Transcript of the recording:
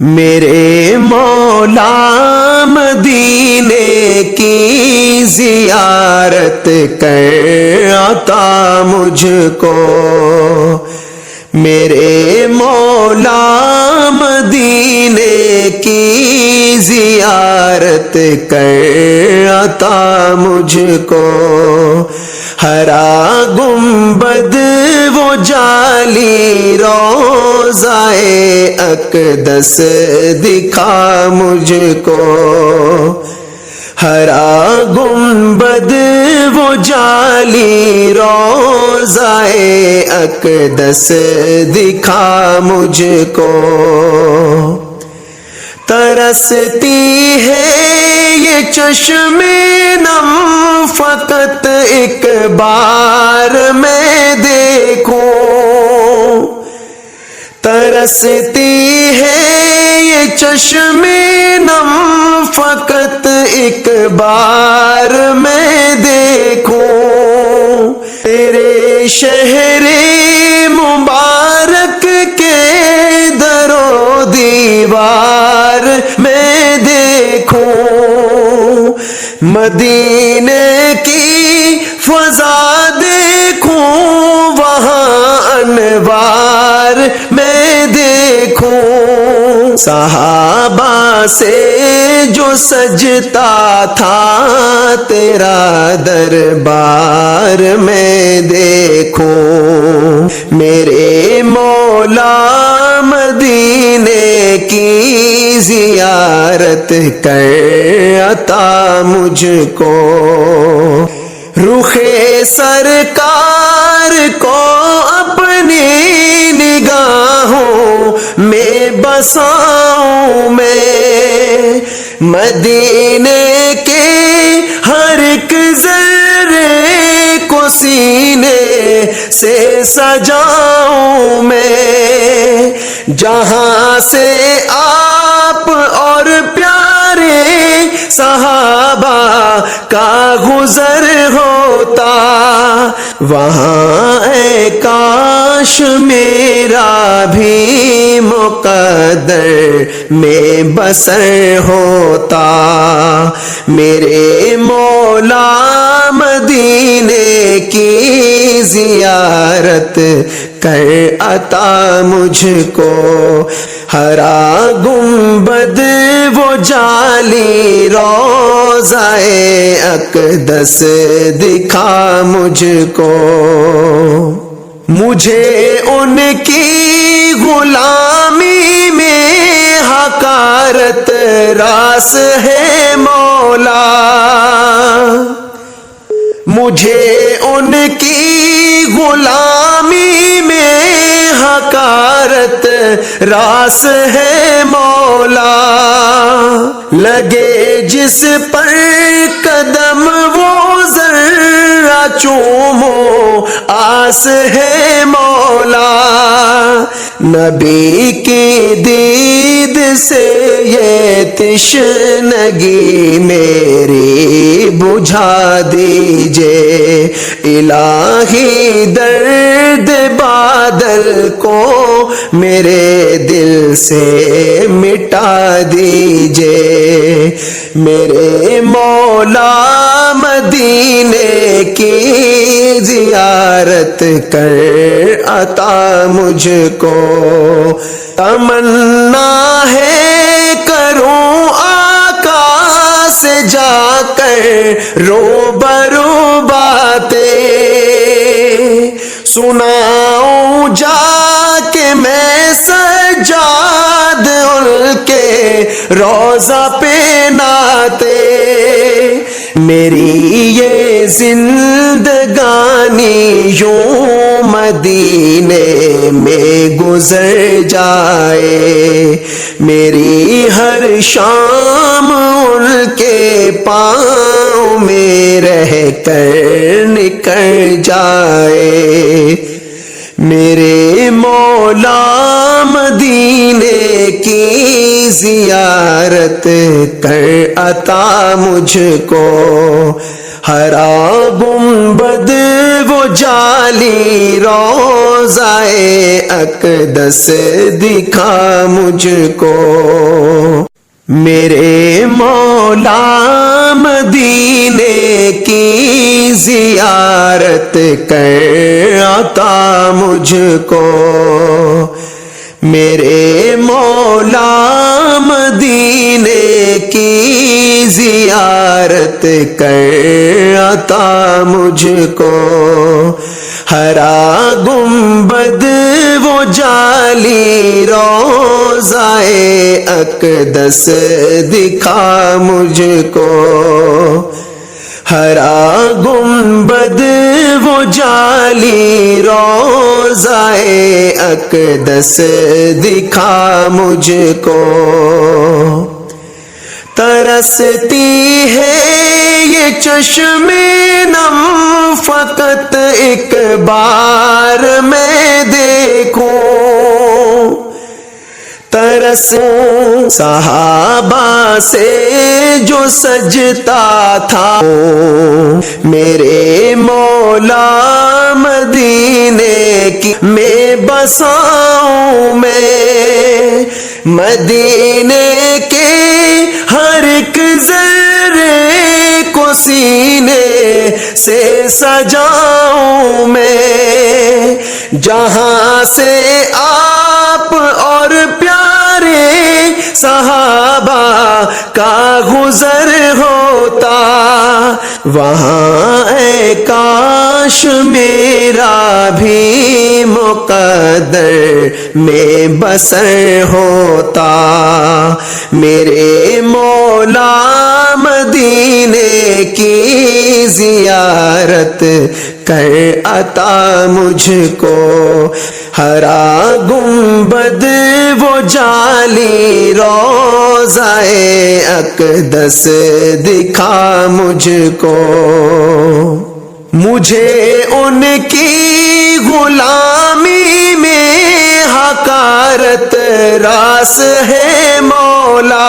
میرے مولا مدینے کی زیارت کر عطا مجھ کو، میرے مولا مدینے کی زیارت کر عطا مجھ کو، ہرا گنبد وہ جالی روضائے اقدس دکھا مجھ کو، ہرا گنبد وہ جالی روضائے اقدس دکھا مجھ کو، ترستی ہے یہ چشم نم فقط ایک بار میں دیکھوں، ترستی ہے یہ چشم نم فقط ایک بار میں دیکھوں، تیرے شہر مبارک کے در و دیوار میں دیکھوں، مدینے کی فضا دیکھوں، وہاں انوار میں دیکھوں، صحابہ سے جو سجتا تھا تیرا دربار میں دیکھوں، میرے مولا مدینے کی زیارت کر عطا مجھ کو، رخ سرکار کو اپنی نگاہوں میں بساؤں میں، مدینے کے ہر ایک ذرے کو سینے سے سجاؤں میں، جہاں سے آپ اور پیارے صحابہ کا گزر ہوتا، وہاں اے کاش میرا بھی مقدر میں بسر ہوتا، میرے مولا مدینے کی زیارت کر عطا مجھ کو، ہرا گنبد وہ جالی روضائے اقدس دکھا مجھ کو، مجھے ان کی غلامی میں حقارت راس ہے مولا، مجھے ان کی غلامی میں حقارت راس ہے مولا، لگے جس پر قدم وہ ذرہ چومو آس ہے مولا، نبی کی دید سے یہ تشنگی میری بجھا دیجئے، الہی درد بادل کو میرے دل سے مٹا دیجئے، میرے مولا مدینے کی زیارت کر عطا مجھ کو، تمنا ہے کروں آقا سے جا کر روبرو باتیں، سناؤں جا کے میں سجاد ان کے روضہ پہ نعتیں، میری یہ زندگانی یوں مدینے میں گزر جائے، میری ہر شام ان کے پاؤں میں رہ کر نکل جائے، میرے مولا مدینے کی زیارت کر عطا مجھ کو، ہرا گنبد وہ جالی روضائے اقدس دکھا مجھ کو، میرے مولا مدینے کی زیارت کر عطا مجھ کو، میرے مولا مدینے کی زیارت کر عطا مجھ کو، ہرا گنبد وہ جالی روضائے اقدس دکھا مجھ کو، ہرا گنبد وہ جالی روضائے اقدس دکھا مجھ کو، ترستی ہے یہ چشم نم فقط ایک بار میں دیکھوں، ترسوں صحابہ سے جو سجتا تھا، میرے مولا مدینے کی میں بساؤں، میں مدینے کے ہر ایک ذرے کو سینے سے سجاؤں، میں جہاں سے آپ اور پیارے صحابہ کا گزر ہوتا، وہاں اے کاش میرا بھی مقدر میں بسر ہوتا، میرے مولا مدینے کی زیارت کر عطا مجھ کو، ہرا گنبد وہ جالی روضائے اقدس دکھا مجھ کو، مجھے ان کی غلامی میں حقارت راس ہے مولا،